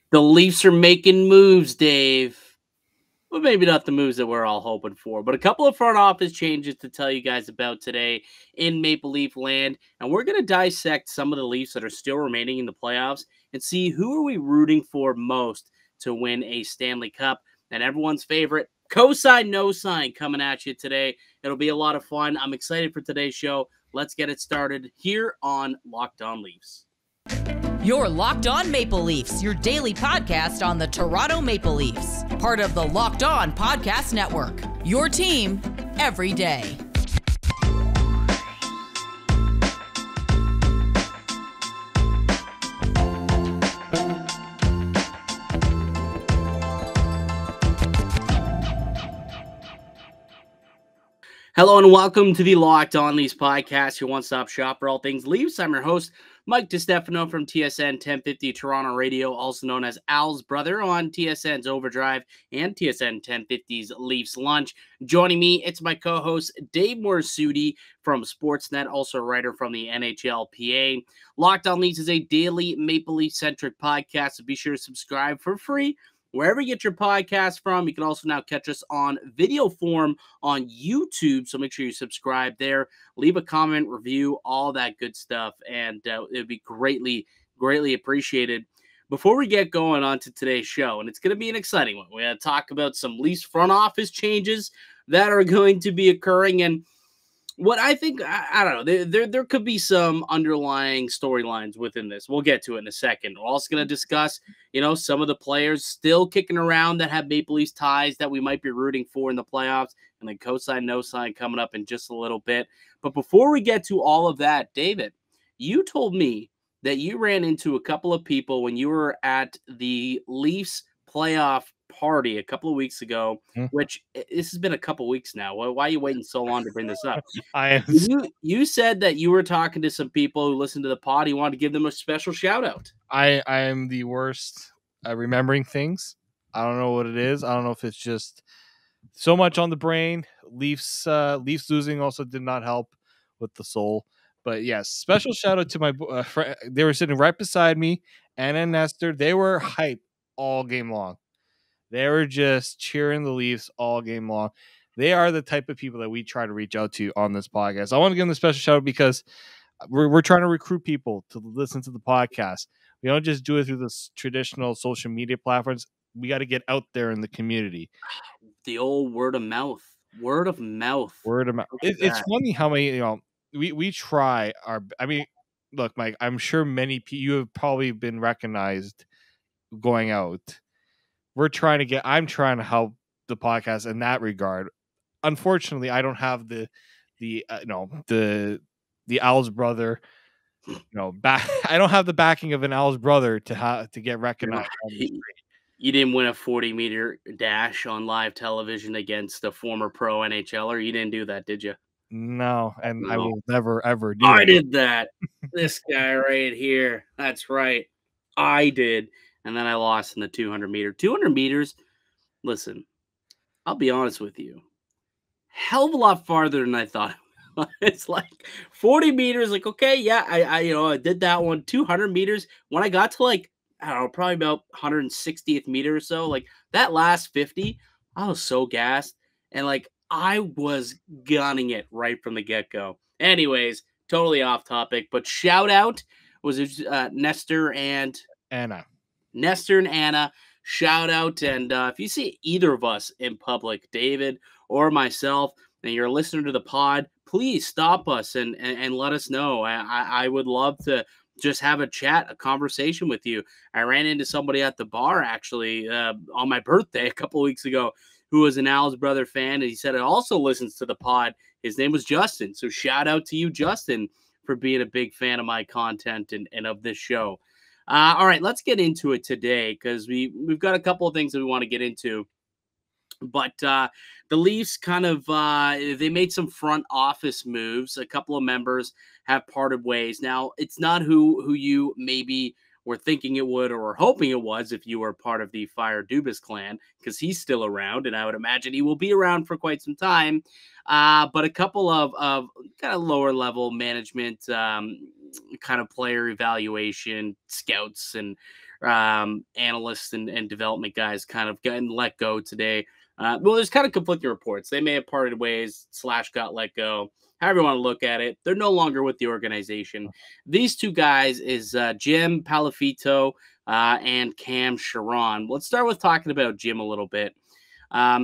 The Leafs are making moves, Dave. Well, maybe not the moves that we're all hoping for, but a couple of front office changes to tell you guys about today in Maple Leaf land. And we're going to dissect some of the Leafs that are still remaining in the playoffs and see who are we rooting for most to win a Stanley Cup. And everyone's favorite, cosign, no sign, coming at you today. It'll be a lot of fun. I'm excited for today's show. Let's get it started here on Locked On Leafs. You're Locked On Maple Leafs, your daily podcast on the Toronto Maple Leafs. Part of the Locked On Podcast Network, your team every day. Hello and welcome to the Locked On Leafs podcast, your one-stop shop for all things Leafs. I'm your host, Mike DiStefano from TSN 1050 Toronto Radio, also known as Al's brother on TSN's Overdrive and TSN 1050's Leafs Lunch. Joining me, it's my co-host, Dave Morassutti from Sportsnet, also a writer from the NHLPA. Locked On Leafs is a daily Maple Leaf-centric podcast, so be sure to subscribe for free wherever you get your podcast from. You can also now catch us on video form on YouTube, so make sure you subscribe there. Leave a comment, review, all that good stuff, and it would be greatly appreciated. Before we get going on to today's show, and it's going to be an exciting one, we're going to talk about some Leafs front office changes that are going to be occurring, and what I think, I don't know, there could be some underlying storylines within this. We'll get to it in a second. We're also going to discuss, some of the players still kicking around that have Maple Leafs ties that we might be rooting for in the playoffs, and then cosign, no sign coming up in just a little bit. But before we get to all of that, David, you told me that you ran into a couple of people when you were at the Leafs playoff party a couple of weeks ago, which this has been a couple of weeks now. Why are you waiting so long to bring this up? You said that you were talking to some people who listened to the pod. You wanted to give them a special shout out. I am the worst at remembering things. I don't know what it is. I don't know if it's just so much on the brain. Leafs losing also did not help with the soul. But yes, special shout out to my friend. They were sitting right beside me, Anna and Nestor. They were hype all game long. They were just cheering the Leafs all game long. They are the type of people that we try to reach out to on this podcast. I want to give them a special shout out because we're trying to recruit people to listen to the podcast. We don't just do it through the traditional social media platforms. We got to get out there in the community. The old word of mouth. It's funny how many, we try our, look, Mike, I'm sure many people, you have probably been recognized going out. I'm trying to help the podcast in that regard. Unfortunately, I don't have the Al's brother, I don't have the backing of an Al's brother to get recognized. You didn't win a 40-meter dash on live television against a former pro NHLer. You didn't do that, did you? No, and no. I will never, ever do I did that. This guy right here. That's right. I did. And then I lost in the 200-meter. 200 meters, listen, I'll be honest with you. Hell of a lot farther than I thought. It's like 40 meters, like, okay, yeah, I did that one. 200 meters, when I got to probably about 160th meter or so, like that last 50, I was so gassed. And I was gunning it right from the get-go. Anyways, totally off topic, but shout out was Nestor and Anna. Nestor and Anna, shout out. And if you see either of us in public, David or myself, and you're a listener to the pod, please stop us and let us know. I would love to just have a chat, a conversation with you. I ran into somebody at the bar, actually, on my birthday a couple of weeks ago, who was an Al's brother fan, and he said it also listens to the pod. His name was Justin. So shout out to you, Justin, for being a big fan of my content and of this show. All right, let's get into it today because we've got a couple of things that we want to get into. But the Leafs kind of they made some front office moves. A couple of members have parted ways. Now, it's not who you maybe were thinking it would or were hoping it was if you were part of the Fire Dubas clan, because he's still around, and I would imagine he will be around for quite some time. But a couple of kind of lower level management kind of player evaluation scouts and analysts and development guys kind of getting let go today. Well, there's kind of conflicting reports. They may have parted ways / got let go. However you want to look at it, they're no longer with the organization. These two guys is Jim Paliafito and Cam Charron. Let's start with talking about Jim a little bit.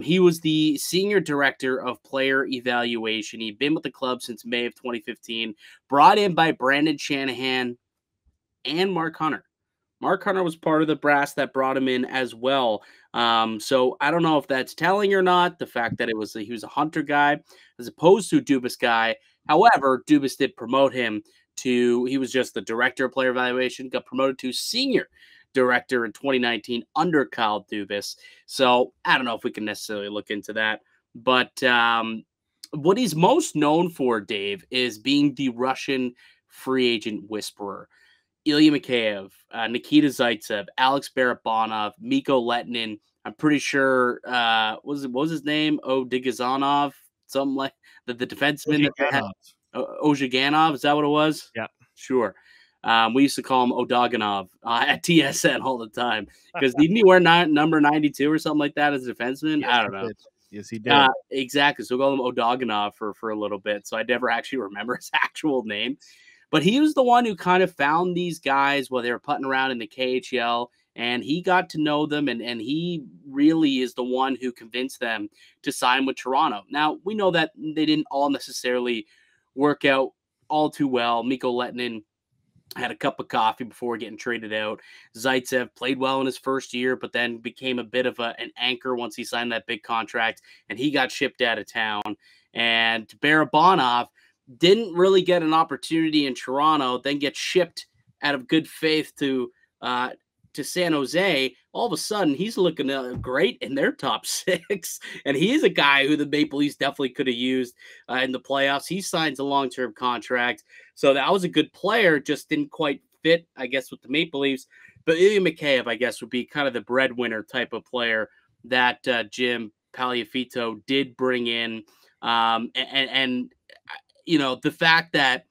He was the senior director of player evaluation. He'd been with the club since May of 2015, brought in by Brandon Shanahan and Mark Hunter. Mark Hunter was part of the brass that brought him in as well. So I don't know if that's telling or not, the fact that he was a Hunter guy as opposed to a Dubas guy. However, Dubas did promote him he was just the director of player evaluation, got promoted to senior director in 2019 under Kyle Dubas. So I don't know if we can necessarily look into that. But what he's most known for, Dave, is being the Russian free agent whisperer. Ilya Mikheyev, Nikita Zaitsev, Alex Barabanov, Mikko Lehtinen. I'm pretty sure, what was his name? Odigazanov, something like the defenseman. Ozhiganov, is that what it was? Yeah. Sure. We used to call him Odaganov at TSN all the time because didn't he wear number 92 or something like that as a defenseman? Yes, I don't know. Yes, he did. Exactly. So we called him Odaganov for a little bit. So I never actually remember his actual name. But he was the one who kind of found these guys while they were putting around in the KHL, and he got to know them, and he really is the one who convinced them to sign with Toronto. Now, we know that they didn't all necessarily work out all too well. Mikko Lehtinen had a cup of coffee before getting traded out. Zaitsev played well in his first year, but then became a bit of an anchor once he signed that big contract, and he got shipped out of town. And Barabanov didn't really get an opportunity in Toronto, then get shipped out of good faith to San Jose. All of a sudden, he's looking great in their top 6, and he is a guy who the Maple Leafs definitely could have used in the playoffs. He signs a long-term contract, so that was a good player, just didn't quite fit, I guess, with the Maple Leafs. But Ilya Mikheyev, I guess, would be kind of the breadwinner type of player that Jim Paliafito did bring in, and you know, the fact that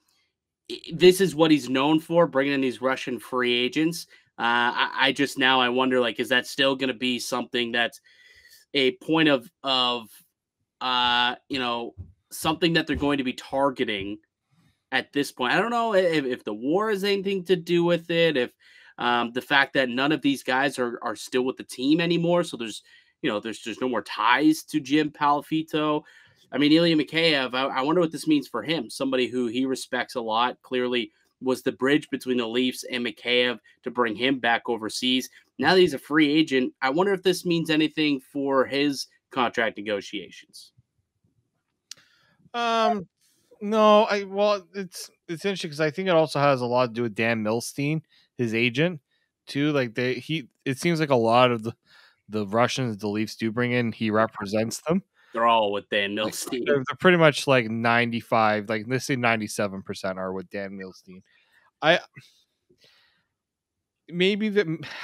this is what he's known for, bringing in these Russian free agents. I wonder, like, is that still going to be something that's a point of something that they're going to be targeting at this point? I don't know if the war has anything to do with it, if the fact that none of these guys are still with the team anymore. So there's no more ties to Jim Paliafito. I mean, Ilya Mikheyev, I wonder what this means for him. Somebody who he respects a lot, clearly was the bridge between the Leafs and Mikheyev to bring him back overseas. Now that he's a free agent, I wonder if this means anything for his contract negotiations. No, it's interesting because I think it also has a lot to do with Dan Milstein, his agent, too. Like it seems like a lot of the Russians the Leafs do bring in, he represents them. They're all with Dan Milstein. They're pretty much like 95, like let's say 97% are with Dan Milstein. I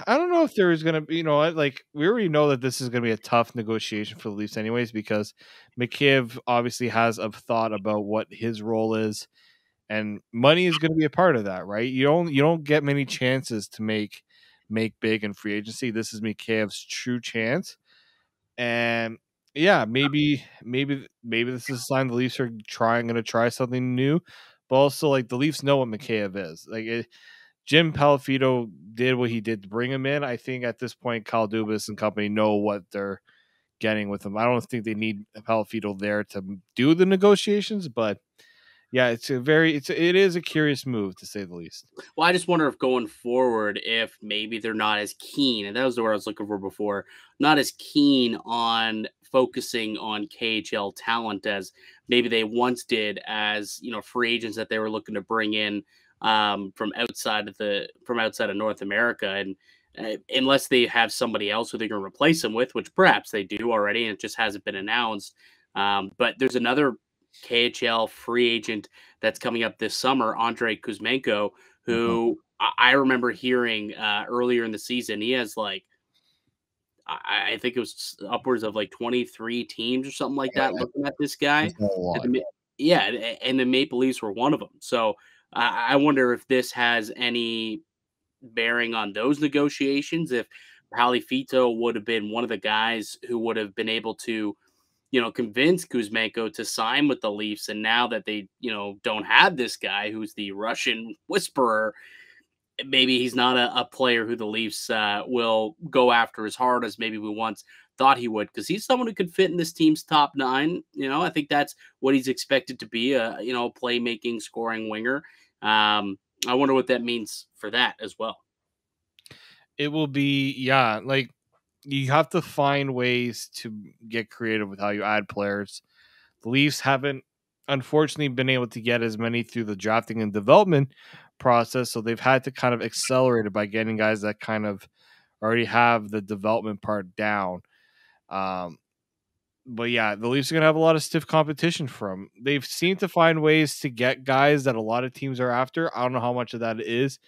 don't know if there is going to be, like we already know that this is going to be a tough negotiation for the Leafs anyways, because Mikheyev obviously has a thought about what his role is, and money is going to be a part of that, right? You don't get many chances to make big in free agency. This is Mikheyev's true chance, and yeah, maybe this is a sign the Leafs are going to try something new, but also like the Leafs know what Mikheyev is. Like Jim Paliafito did what he did to bring him in. I think at this point, Kyle Dubas and company know what they're getting with him. I don't think they need Paliafito there to do the negotiations, but yeah, it is a curious move to say the least. Well, I just wonder if going forward, if maybe they're not as keen, and that was the word I was looking for before, not as keen on focusing on KHL talent as maybe they once did as, free agents that they were looking to bring in from outside of North America. And unless they have somebody else who they're going to replace them with, which perhaps they do already, and it just hasn't been announced. But there's another KHL free agent that's coming up this summer, Andrei Kuzmenko, who I remember hearing earlier in the season. He has I think it was upwards of 23 teams or something like that looking at this guy. And the Maple Leafs were one of them. So I wonder if this has any bearing on those negotiations if Paliafito would have been one of the guys who would have been able to, convince Kuzmenko to sign with the Leafs. And now that they, don't have this guy who's the Russian whisperer, maybe he's not a player who the Leafs will go after as hard as maybe we once thought he would, because he's someone who could fit in this team's top nine. I think that's what he's expected to be, a playmaking, scoring winger. I wonder what that means for that as well. It will be, yeah, like you have to find ways to get creative with how you add players. The Leafs haven't, unfortunately, been able to get as many through the drafting and development process, so they've had to kind of accelerate it by getting guys that kind of already have the development part down. But yeah, the Leafs are going to have a lot of stiff competition from. They've seemed to find ways to get guys that a lot of teams are after. I don't know how much of that is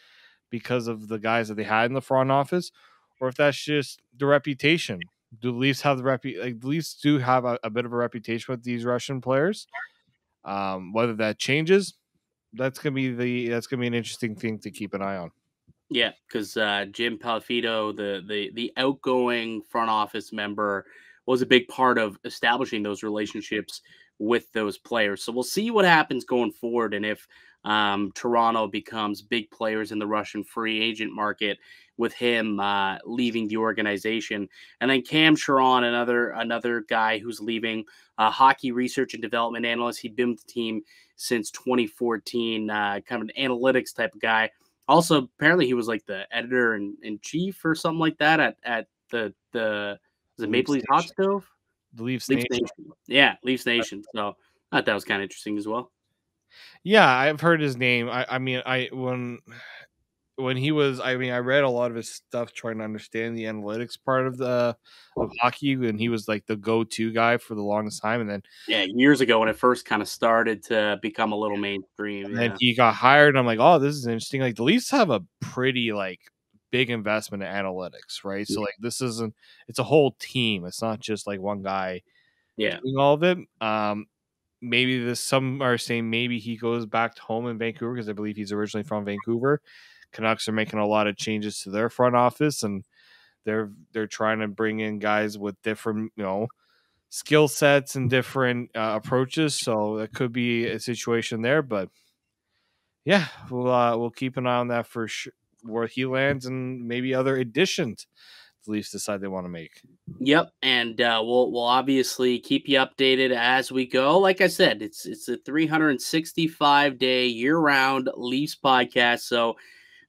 because of the guys that they had in the front office, or if that's just the reputation. Do the Leafs have the Leafs do have a bit of a reputation with these Russian players. Whether that changes, that's gonna be an interesting thing to keep an eye on. Yeah, because Jim Paliafito, the outgoing front office member, was a big part of establishing those relationships with those players. So we'll see what happens going forward, and if Toronto becomes big players in the Russian free agent market with him leaving the organization. And then Cam Charron, another guy who's leaving, hockey research and development analyst. He'd been with the team since 2014, kind of an analytics type of guy. Also, apparently he was like the editor in chief or something like that at the Maple Leafs Hot Stove? The Leafs Nation. Yeah, Leafs Nation. So I thought that was kind of interesting as well. Yeah, I've heard his name. When he was, I read a lot of his stuff trying to understand the analytics part of hockey, and he was like the go-to guy for the longest time. And then years ago when it first kind of started to become a little mainstream. And then he got hired, and I'm like, oh, this is interesting. Like the Leafs have a pretty big investment in analytics, right? So it's a whole team. It's not just like one guy doing all of it. Maybe some are saying maybe he goes back to home in Vancouver, because I believe he's originally from Vancouver. Canucks are making a lot of changes to their front office, and they're trying to bring in guys with different, skill sets and different approaches. So that could be a situation there, but yeah, we'll keep an eye on that for sure, where he lands and maybe other additions the Leafs decide they want to make. Yep, and we'll obviously keep you updated as we go. Like I said, it's a 365-day year-round Leafs podcast, so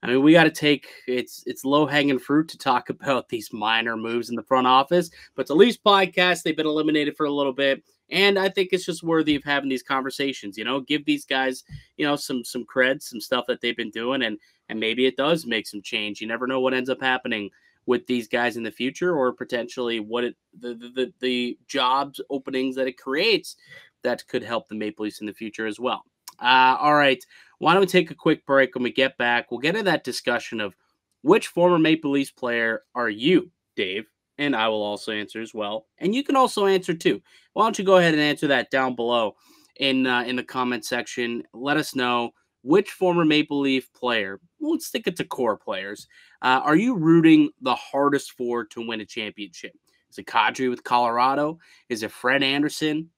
we got to take it's low-hanging fruit to talk about these minor moves in the front office, but the Leafs podcast, they've been eliminated for a little bit, and I think it's just worthy of having these conversations. Give these guys some cred, some stuff that they've been doing, and maybe it does make some change. You never know what ends up happening with these guys in the future, or potentially what the jobs openings that it creates that could help the Maple Leafs in the future as well. All right, why don't we take a quick break? When we get back, we'll get into that discussion of which former Maple Leafs player are you, Dave? And I will also answer as well. And you can also answer too. Why don't you go ahead and answer that down below in the comment section. Let us know which former Maple Leaf player, let's stick it to core players, are you rooting the hardest for to win a championship? Is it Kadri with Colorado? Is it Fred Anderson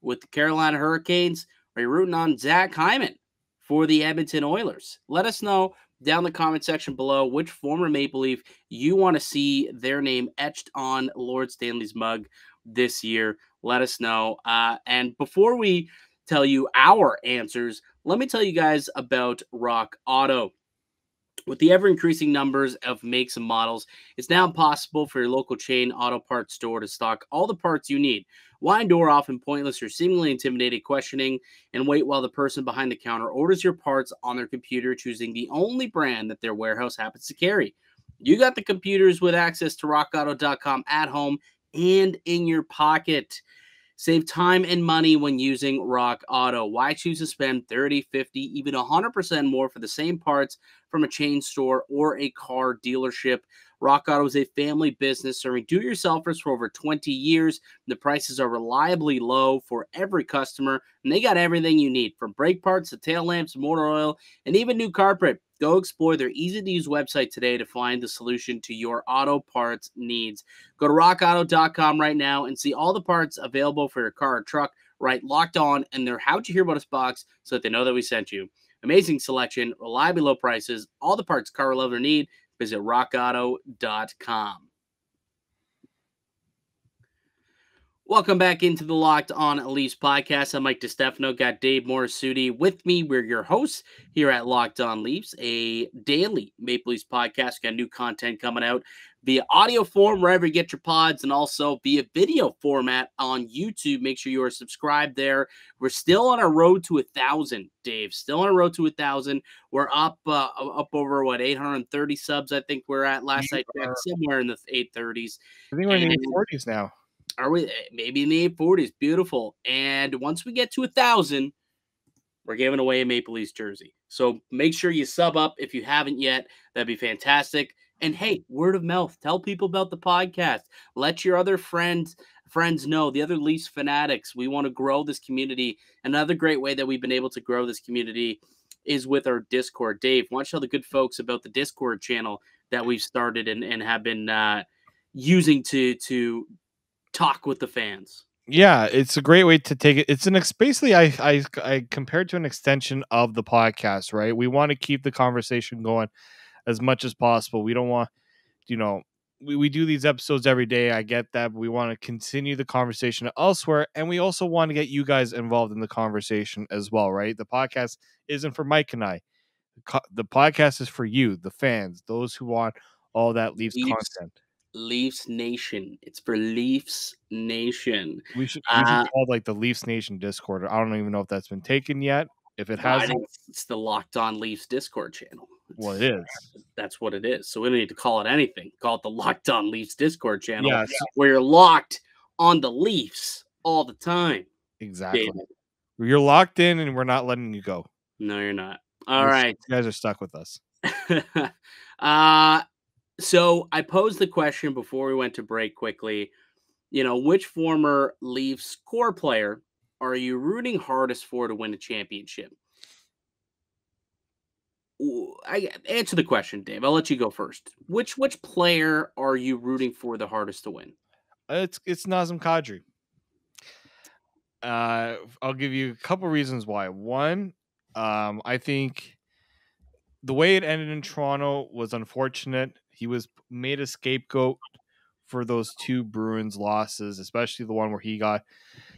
with the Carolina Hurricanes? Are you rooting on Zach Hyman for the Edmonton Oilers? Let us know down in the comment section below which former Maple Leaf you want to see their name etched on Lord Stanley's mug this year. Let us know. And before we tell you our answers, let me tell you guys about Rock Auto. With the ever-increasing numbers of makes and models, it's now impossible for your local chain auto parts store to stock all the parts you need. Why endure often pointless or seemingly intimidating questioning and wait while the person behind the counter orders your parts on their computer, choosing the only brand that their warehouse happens to carry? You got the computers with access to rockauto.com at home and in your pocket. Save time and money when using Rock Auto. Why choose to spend 30, 50, even 100% more for the same parts from a chain store or a car dealership? Rock Auto is a family business serving do-it-yourselfers for over 20 years. The prices are reliably low for every customer, and they got everything you need, from brake parts to tail lamps, motor oil, and even new carpet. Go explore their easy-to-use website today to find the solution to your auto parts needs. Go to rockauto.com right now and see all the parts available for your car or truck. Right, Locked On and their How'd You Hear About Us box so that they know that we sent you. Amazing selection, reliably low prices, all the parts car will ever need. Visit rockauto.com. Welcome back into the Locked On Leafs podcast. I'm Mike DiStefano, got Dave Morassutti with me. We're your hosts here at Locked On Leafs, a daily Maple Leafs podcast. Got new content coming out via audio form wherever you get your pods, and also via video format on YouTube. Make sure you are subscribed there. We're still on our road to 1,000, Dave. Still on our road to 1,000. We're up over 830 subs. I think we're at last I checked, somewhere in the 830s. I think we're in the 840s now. Are we maybe in the 840s? Beautiful. And once we get to 1,000, we're giving away a Maple Leafs jersey. So make sure you sub up if you haven't yet. That'd be fantastic. And hey, word of mouth. Tell people about the podcast. Let your other friends know, the other Leafs fanatics. We want to grow this community. Another great way that we've been able to grow this community is with our Discord. Dave, why don't you tell the good folks about the Discord channel that we've started and have been using to talk with the fans? Yeah, it's a great way to take it. It's basically I compared to an extension of the podcast, right? We want to keep the conversation going as much as possible. We don't want, we do these episodes every day. I get that, but we want to continue the conversation elsewhere, and we also want to get you guys involved in the conversation as well, right? The podcast isn't for Mike and I. The podcast is for you, the fans, those who want all that Leafs content. Leafs Nation. It's for Leafs Nation. We should call like the Leafs Nation Discord. I don't even know if that's been taken yet. If it hasn't, it's the Locked On Leafs Discord channel. Well, it is. That's what it is. So we don't need to call it anything. Call it the Locked On Leafs Discord channel, where you're locked on the Leafs all the time. Exactly. David. You're locked in, and we're not letting you go. No, you're not. All right. You guys are stuck with us. So I posed the question before we went to break quickly. Which former Leafs core player are you rooting hardest for to win a championship? I answer the question, Dave. I'll let you go first. Which player are you rooting for the hardest to win? It's Nazem Kadri. I'll give you a couple reasons why. One, I think the way it ended in Toronto was unfortunate. He was made a scapegoat for those two Bruins losses, especially the one where he got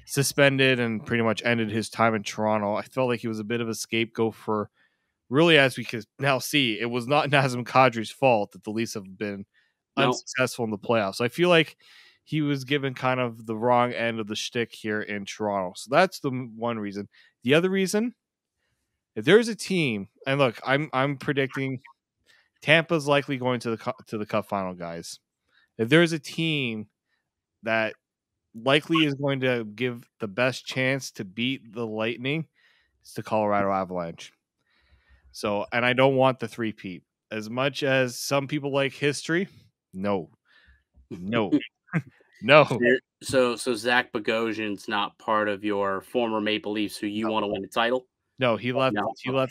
suspended and pretty much ended his time in Toronto. I felt like he was a bit of a scapegoat for, really, as we can now see, it was not Nazem Kadri's fault that the Leafs have been unsuccessful in the playoffs. So I feel like he was given kind of the wrong end of the shtick here in Toronto. So that's the one reason. The other reason, if there's a team, and look, I'm predicting Tampa's likely going to the Cup final, guys. If there's a team that likely is going to give the best chance to beat the Lightning, it's the Colorado Avalanche. So, and I don't want the three-peat. As much as some people like history, no. No. So Zach Bogosian's not part of your former Maple Leafs who you want to win the title? No, he left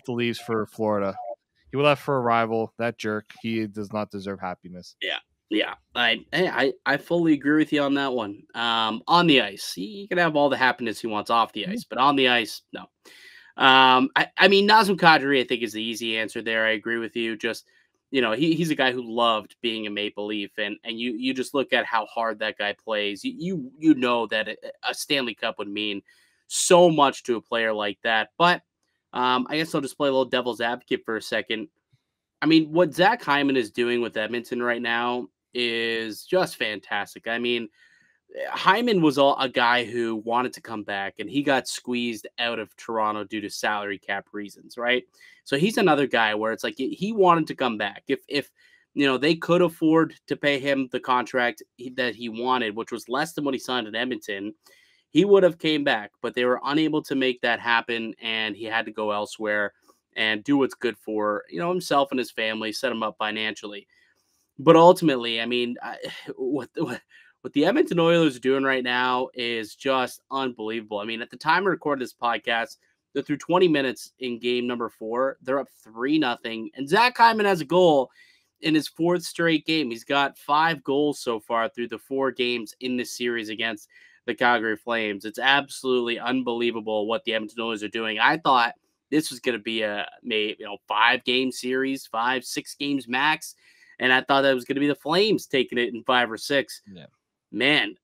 the Leafs for Florida. He left for a rival. That jerk. He does not deserve happiness. Yeah. I fully agree with you on that one. On the ice, he can have all the happiness he wants off the ice, but on the ice, no. I mean, Nazem Kadri, I think, is the easy answer there. I agree with you. Just, he's a guy who loved being a Maple Leaf, and you just look at how hard that guy plays. You know that a Stanley Cup would mean so much to a player like that. But I guess I'll just play a little devil's advocate for a second. I mean, what Zach Hyman is doing with Edmonton right now is just fantastic. I mean, Hyman was a guy who wanted to come back, and he got squeezed out of Toronto due to salary cap reasons, right? So he's another guy where it's like he wanted to come back. If they could afford to pay him the contract that he wanted, which was less than what he signed in Edmonton, he would have came back, but they were unable to make that happen, and he had to go elsewhere and do what's good for himself and his family, set him up financially. But ultimately, I mean, what the Edmonton Oilers are doing right now is just unbelievable. I mean, at the time I recorded this podcast, They're through 20 minutes in game number 4. They're up 3-0. And Zach Hyman has a goal in his 4th straight game. He's got 5 goals so far through the 4 games in this series against the Calgary Flames. It's absolutely unbelievable what the Edmonton Oilers are doing. I thought this was going to be a 5-game series, 5-6 games max. And I thought that was going to be the Flames taking it in 5 or 6. Yeah. Man,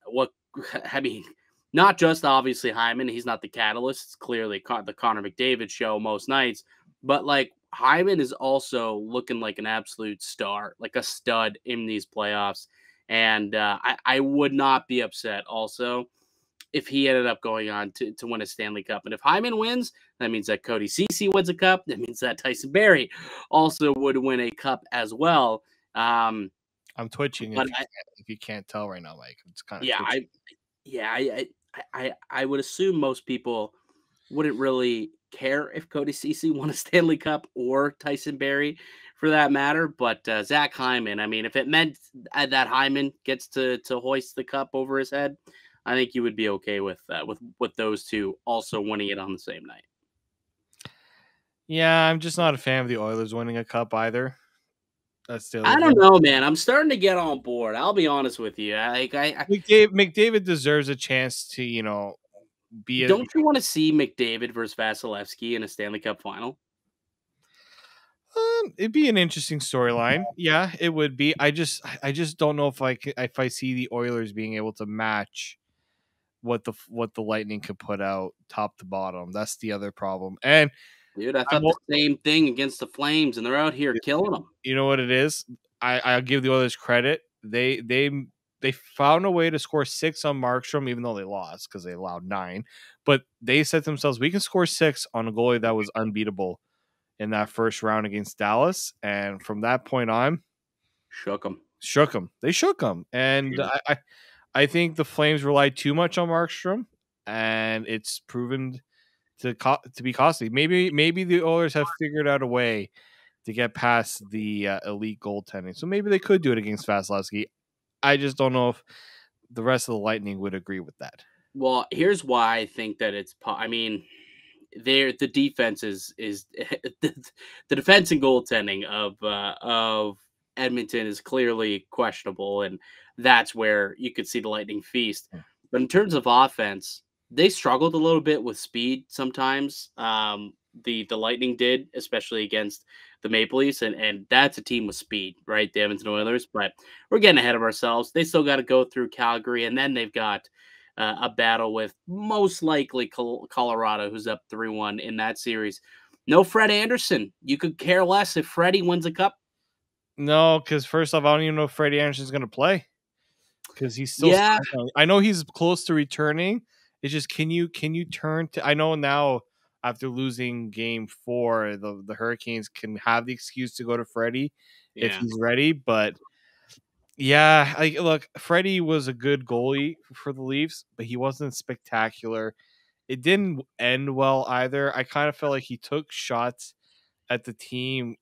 not just obviously Hyman. He's not the catalyst. It's clearly the Connor McDavid show most nights. But like Hyman is also looking like an absolute star, like a stud in these playoffs. And I would not be upset also if he ended up going on to win a Stanley Cup. And if Hyman wins, that means that Cody Ceci wins a cup. That means that Tyson Barrie also would win a cup as well. I'm twitching if you can't tell right now, Mike. It's kind of I would assume most people wouldn't really care if Cody Ceci won a Stanley Cup or Tyson Barrie for that matter. But Zach Hyman, I mean, if it meant that Hyman gets to hoist the cup over his head, I think you would be okay with those two also winning it on the same night. Yeah, I'm just not a fan of the Oilers winning a cup either. I don't know, man. I'm starting to get on board. I'll be honest with you. McDavid deserves a chance to, be. Don't you want to see McDavid versus Vasilevsky in a Stanley Cup final? It'd be an interesting storyline. Yeah, it would be. I just don't know if I see the Oilers being able to match what the Lightning could put out top to bottom. That's the other problem. And dude, I thought the same thing against the Flames, and they're out here killing them. You know what it is? I'll give the Oilers credit. They found a way to score 6 on Markstrom, even though they lost because they allowed 9. But they said to themselves, we can score 6 on a goalie that was unbeatable in that first round against Dallas. And from that point on, shook them. They shook them. And yeah. I think the Flames relied too much on Markstrom, and it's proven to be costly. Maybe the Oilers have figured out a way to get past the elite goaltending. So maybe they could do it against Vasilevsky. I just don't know if the rest of the Lightning would agree with that. Well, here's why I think that it's. I mean, the defense is the defense and goaltending of Edmonton is clearly questionable, and that's where you could see the Lightning feast. But in terms of offense, they struggled a little bit with speed sometimes. The Lightning did, especially against the Maple Leafs, and that's a team with speed, right? The Edmonton Oilers, but we're getting ahead of ourselves. They still got to go through Calgary, and then they've got a battle with most likely Colorado, who's up 3-1 in that series. No Fred Anderson. You could care less if Freddie wins a cup. No, because first off, I don't even know if Freddie Anderson's going to play because he's still. Yeah. I know he's close to returning. It's just can you turn to? I know now after losing Game 4, the Hurricanes can have the excuse to go to Freddie if he's ready, but. Yeah, look, Freddie was a good goalie for the Leafs, but he wasn't spectacular. It didn't end well either. I kind of felt like he took shots at the team,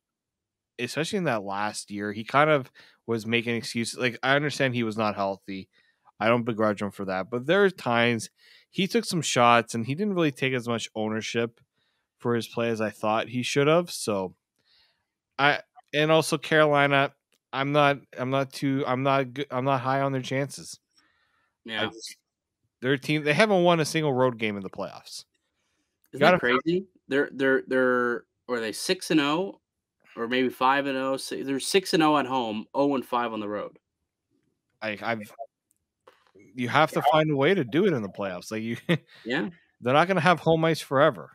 especially in that last year. He kind of was making excuses. Like, I understand he was not healthy. I don't begrudge him for that. But there are times he took some shots, and he didn't really take as much ownership for his play as I thought he should have. So, and also Carolina, I'm not high on their chances. Yeah. Their team, they haven't won a single road game in the playoffs. Isn't that crazy? They're are they 6-0 or maybe 5-0? They're 6-0 at home, 0-5 on the road. You have to find a way to do it in the playoffs. Yeah. They're not going to have home ice forever.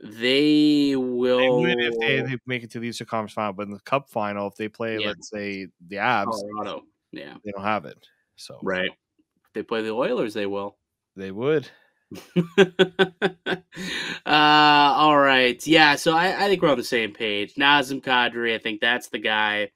They will. They would if they make it to the Eastern Conference Final, but in the Cup Final, if they play, let's say the Avs, Colorado, they don't have it. So right, if they play the Oilers, they will. They would. All right, yeah. So I think we're on the same page. Nazem Kadri, I think that's the guy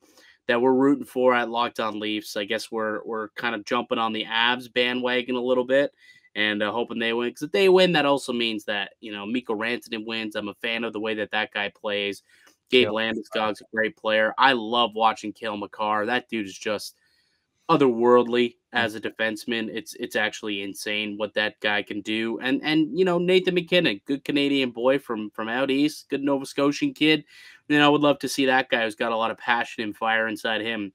that we're rooting for at Locked On Leafs. I guess we're kind of jumping on the Avs bandwagon a little bit. And hoping they win. Because if they win, that also means that, Mikko Rantanen wins. I'm a fan of the way that guy plays. Gabe Landeskog's a great player. I love watching Cale Makar. That dude is just otherworldly as a defenseman. It's actually insane what that guy can do. And Nathan McKinnon, good Canadian boy from out east, good Nova Scotian kid. I would love to see that guy who's got a lot of passion and fire inside him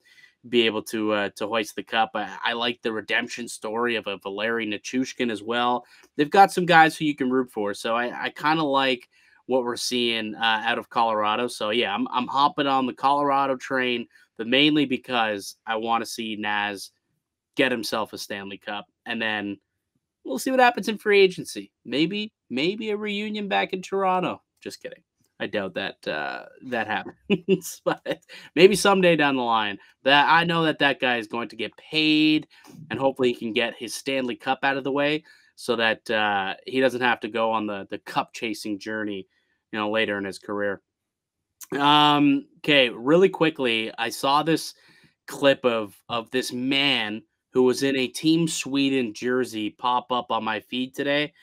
be able to hoist the cup. I like the redemption story of a Valeri Nichushkin as well. They've got some guys who you can root for. So I kind of like what we're seeing out of Colorado. So yeah, I'm hopping on the Colorado train, but mainly because I want to see Naz get himself a Stanley Cup, and then we'll see what happens in free agency. Maybe a reunion back in Toronto. Just kidding. I doubt that that happens, but maybe someday down the line. That I know that guy is going to get paid, and hopefully he can get his Stanley Cup out of the way so that he doesn't have to go on the cup chasing journey, later in his career. Okay, really quickly, I saw this clip of this man who was in a Team Sweden jersey pop up on my feed today.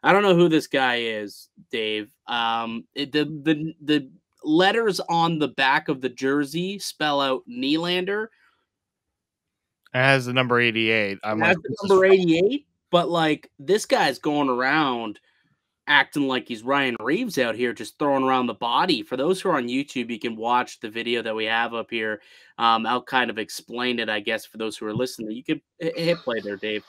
I don't know who this guy is, Dave. The letters on the back of the jersey spell out Nylander. It has the number 88. I'm like, the number 88, but like this guy's going around acting like he's Ryan Reeves out here, just throwing around the body. For those who are on YouTube, you can watch the video that we have up here. I'll kind of explain it, I guess, for those who are listening. You can hit play there, Dave.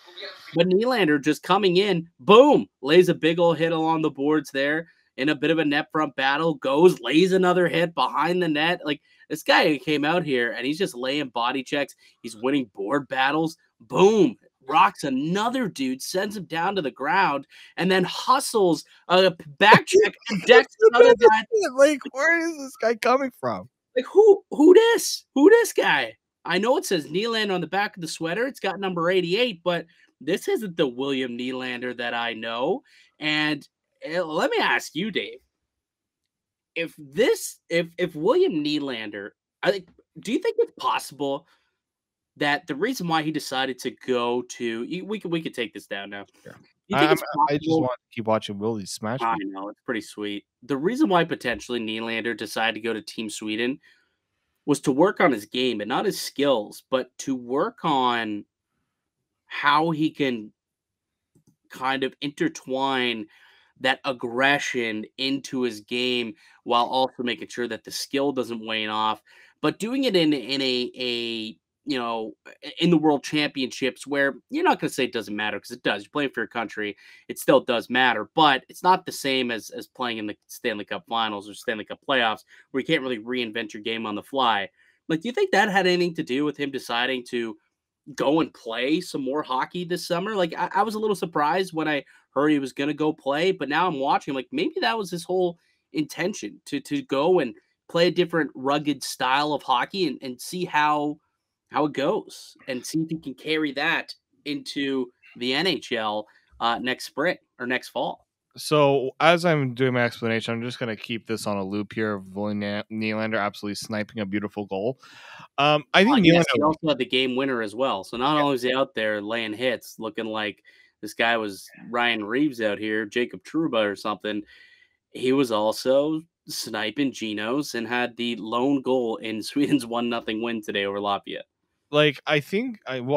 But Nylander just coming in, boom, lays a big old hit along the boards there in a bit of a net front battle, lays another hit behind the net. Like this guy came out here and he's just laying body checks. He's winning board battles. Boom. Rocks another dude, sends him down to the ground, and then hustles a back check and decks another guy. Like, where is this guy coming from? Like, who this? Who this guy? I know it says Nylander on the back of the sweater. It's got number 88, but this isn't the William Nylander that I know. And let me ask you, Dave, if William Nylander, do you think it's possible that the reason why he decided to go to we could take this down now. Yeah. I just want to keep watching Willie smash. I know, it's pretty sweet. The reason why potentially Nylander decided to go to Team Sweden was to work on his game and not his skills, but to work on how he can kind of intertwine that aggression into his game while also making sure that the skill doesn't wane off, but doing it in a in the World Championships where you're not going to say it doesn't matter because it does. You're playing for your country. It still does matter, but it's not the same as playing in the Stanley Cup Finals or Stanley Cup Playoffs where you can't really reinvent your game on the fly. Like, do you think that had anything to do with him deciding to go and play some more hockey this summer? Like, I was a little surprised when I heard he was going to go play, but now I'm watching, like, maybe that was his whole intention to go and play a different rugged style of hockey and see how it goes and see if he can carry that into the NHL next spring or next fall. So as I'm doing my explanation, I'm just going to keep this on a loop here of William Nylander absolutely sniping a beautiful goal. I think Nylander he also had the game winner as well. So not only is he out there laying hits, looking like this guy was Ryan Reeves out here, Jacob Trouba or something, he was also sniping Genos and had the lone goal in Sweden's 1-0 win today over Latvia. Like,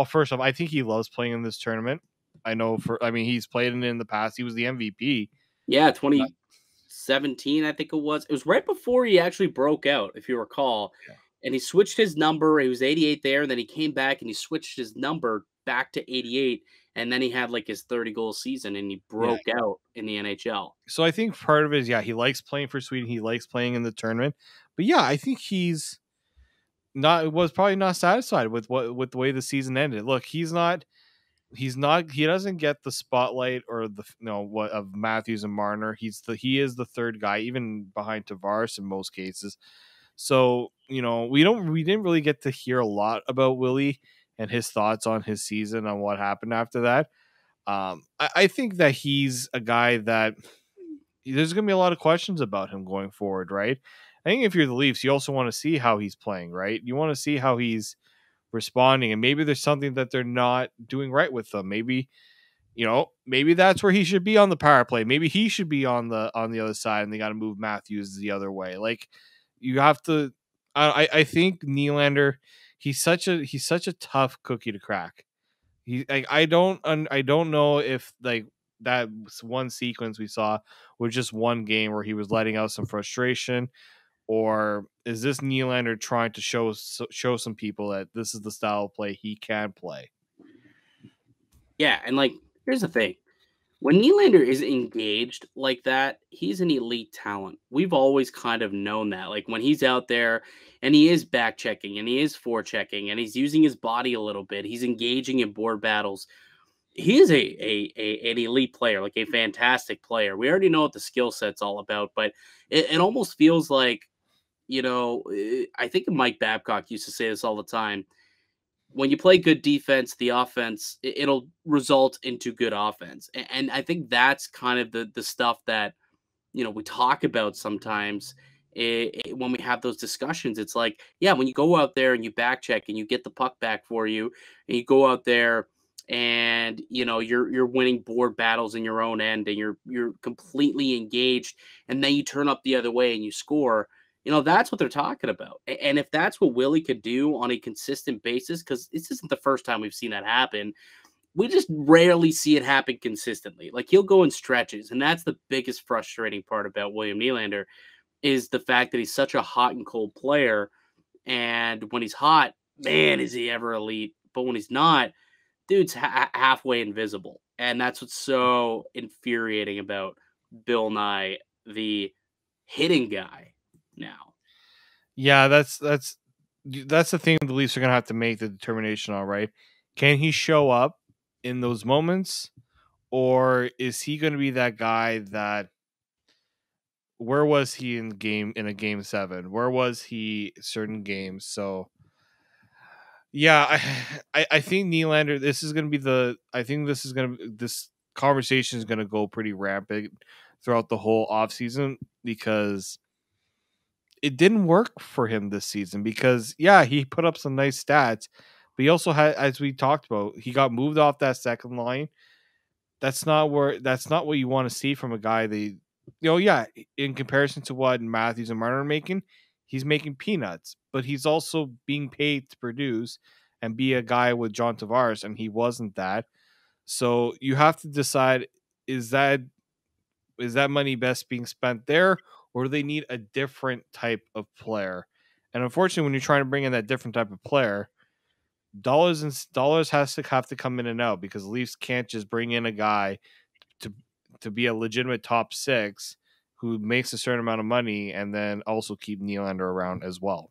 first off, I think he loves playing in this tournament. He's played in the past. He was the MVP. Yeah, 2017, I think it was. It was right before he actually broke out, if you recall. Yeah. And he switched his number. He was 88 there, and then he came back and he switched his number back to 88. And then he had like his 30-goal season, and he broke out in the NHL. So I think part of it is, he likes playing for Sweden. He likes playing in the tournament. But yeah, I think he probably not satisfied with the way the season ended. Look, he doesn't get the spotlight or of Matthews and Marner. He is the third guy, even behind Tavares in most cases. So, we didn't really get to hear a lot about Willie and his thoughts on his season, on what happened after that. I think that he's a guy that there's going to be a lot of questions about him going forward, right? I think if you're the Leafs, you also want to see how he's playing, right? You want to see how he's responding, and maybe there's something that they're not doing right with them. Maybe that's where he should be on the power play. Maybe he should be on the other side, and they got to move Matthews the other way. Like, you have to. I think Nylander, he's such a tough cookie to crack. I don't know if like that one sequence we saw was just one game where he was letting out some frustration, or is this Nylander trying to show some people that this is the style of play he can play? Yeah, and like here's the thing. When Nylander is engaged like that, he's an elite talent. We've always kind of known that. Like when he's out there and he is back checking and he is forechecking and he's using his body a little bit, he's engaging in board battles. He is an elite player, like a fantastic player. We already know what the skill set's all about, but it almost feels like, I think Mike Babcock used to say this all the time. When you play good defense, the offense, it'll result into good offense. And I think that's kind of the stuff that, we talk about sometimes when we have those discussions. It's like, yeah, when you go out there and you back check and you get the puck back for you and you go out there and, you're winning board battles in your own end and you're completely engaged, and then you turn up the other way and you score. That's what they're talking about. And if that's what Willie could do on a consistent basis, because this isn't the first time we've seen that happen, we just rarely see it happen consistently. Like he'll go in stretches, and that's the biggest frustrating part about William Nylander is the fact that he's such a hot and cold player. And when he's hot, man, is he ever elite. But when he's not, dude's halfway invisible. And that's what's so infuriating about Bill Nye, the hitting guy. Now, yeah, that's the thing the Leafs are gonna have to make the determination on, right? Can he show up in those moments, or is he going to be that guy that? Where was he in a game 7? Where was he certain games? So, yeah, I think Nylander. This conversation is gonna go pretty rampant throughout the whole offseason because it didn't work for him this season because he put up some nice stats, but he also had, as we talked about, he got moved off that second line. That's not what you want to see from a guy that, in comparison to what Matthews and Marner are making, he's making peanuts, but he's also being paid to produce and be a guy with John Tavares, and he wasn't that. So you have to decide, is that money best being spent there, or do they need a different type of player? And unfortunately, when you're trying to bring in that different type of player, dollars have to come in and out, because the Leafs can't just bring in a guy to be a legitimate top 6 who makes a certain amount of money and then also keep Nylander around as well.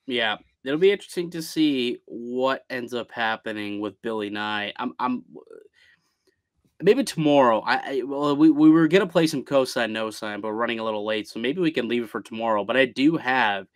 Yeah, it'll be interesting to see what ends up happening with Billy Nye. I'm maybe tomorrow. We were gonna play some cosign no sign, but we're running a little late, so maybe we can leave it for tomorrow. But I do have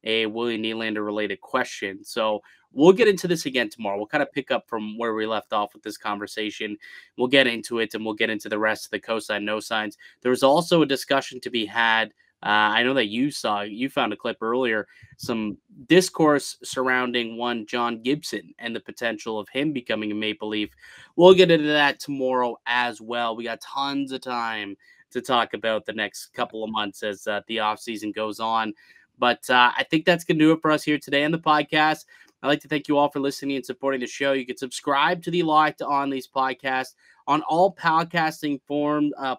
a Willie Nylander related question, so we'll get into this again tomorrow. We'll kind of pick up from where we left off with this conversation. We'll get into it, and we'll get into the rest of the cosign no signs. There was also a discussion to be had. I know that you found a clip earlier, some discourse surrounding one John Gibson and the potential of him becoming a Maple Leaf. We'll get into that tomorrow as well. We got tons of time to talk about the next couple of months as the offseason goes on. But I think that's going to do it for us here today on the podcast. I'd like to thank you all for listening and supporting the show. You can subscribe to the Locked On Leafs podcast on all podcasting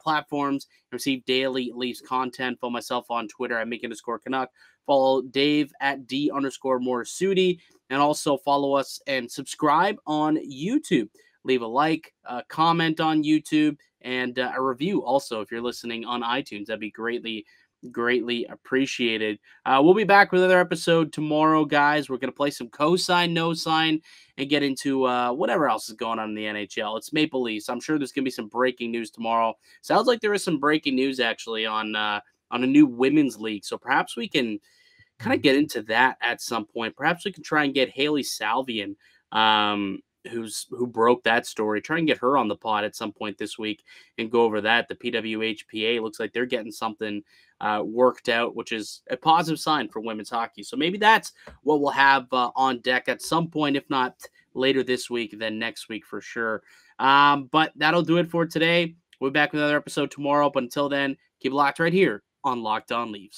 platforms and receive daily Leafs content. Follow myself on Twitter at Make_Canuck. Follow Dave at D_Morassutti. And also follow us and subscribe on YouTube. Leave a like, a comment on YouTube, and a review also if you're listening on iTunes. That'd be greatly appreciated. We'll be back with another episode tomorrow, guys. We're going to play some cosign, no sign, and get into whatever else is going on in the NHL. It's Maple Leafs. I'm sure there's going to be some breaking news tomorrow. Sounds like there is some breaking news actually on a new women's league. So perhaps we can kind of get into that at some point. Perhaps we can try and get Haley Salvian, who broke that story. Try and get her on the pod at some point this week and go over that. The PWHPA looks like they're getting something worked out, which is a positive sign for women's hockey. So maybe that's what we'll have on deck at some point, if not later this week, then next week for sure. But that'll do it for today. We'll be back with another episode tomorrow. But until then, keep it locked right here on Locked On Leafs.